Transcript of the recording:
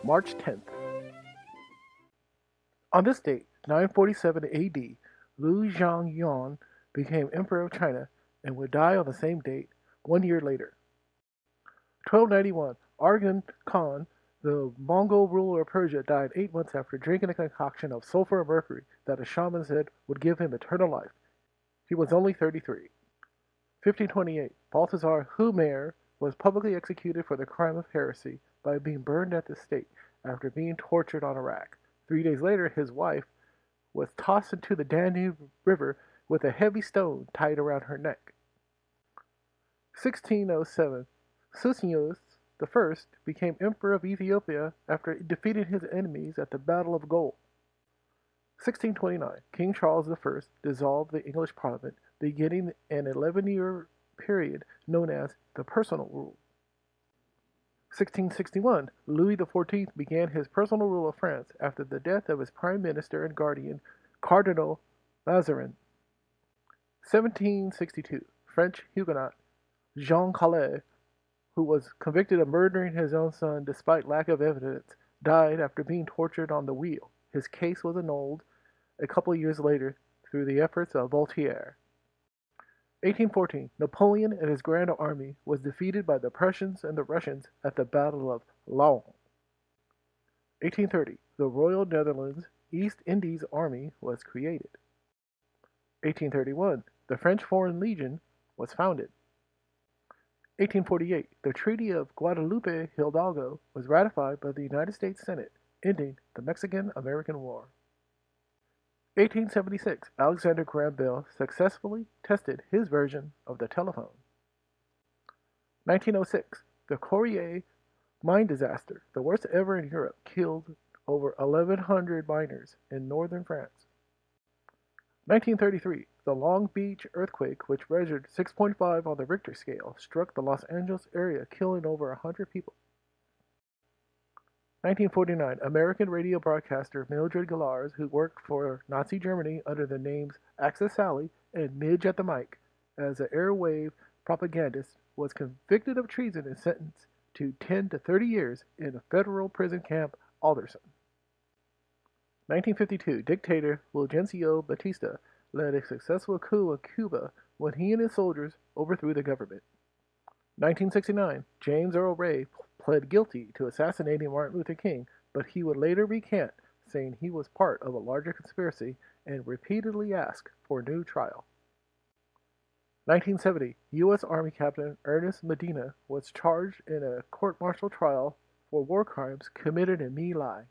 March 10th. On this date, 947 AD, Liu Zhangyuan became Emperor of China and would die on the same date 1 year later. 1291, Arghun Khan, the Mongol ruler of Persia, died 8 months after drinking a concoction of sulfur and mercury that a shaman said would give him eternal life. He was only 33. 1528, Balthasar Humer was publicly executed for the crime of heresy by being burned at the stake after being tortured on a rack. 3 days later, his wife was tossed into the Danube River with a heavy stone tied around her neck. 1607, Susius I became Emperor of Ethiopia after defeating his enemies at the Battle of Laon. 1629, King Charles I dissolved the English Parliament, beginning an 11-year period known as the Personal Rule. 1661, Louis XIV began his personal rule of France after the death of his prime minister and guardian, Cardinal Mazarin. 1762, French Huguenot Jean Calais, who was convicted of murdering his own son despite lack of evidence, died after being tortured on the wheel. His case was annulled a couple of years later through the efforts of Voltaire. 1814, Napoleon and his Grand Army was defeated by the Prussians and the Russians at the Battle of Laon. 1830, the Royal Netherlands East Indies Army was created. 1831, the French Foreign Legion was founded. 1848, the Treaty of Guadalupe Hidalgo was ratified by the United States Senate, ending the Mexican-American War. 1876, Alexander Graham Bell successfully tested his version of the telephone. 1906, the Courier mine disaster, the worst ever in Europe, killed over 1,100 miners in northern France. 1933, the Long Beach earthquake, which measured 6.5 on the Richter scale, struck the Los Angeles area, killing over 100 people. 1949, American radio broadcaster Mildred Gallars, who worked for Nazi Germany under the names Axis Sally and Midge at the Mic as an airwave propagandist, was convicted of treason and sentenced to 10 to 30 years in a federal prison camp, Alderson. 1952, dictator Fulgencio Batista led a successful coup in Cuba when he and his soldiers overthrew the government. 1969, James Earl Ray pled guilty to assassinating Martin Luther King, but he would later recant, saying he was part of a larger conspiracy and repeatedly asked for a new trial. 1970, U.S. Army Captain Ernest Medina was charged in a court-martial trial for war crimes committed in My Lai.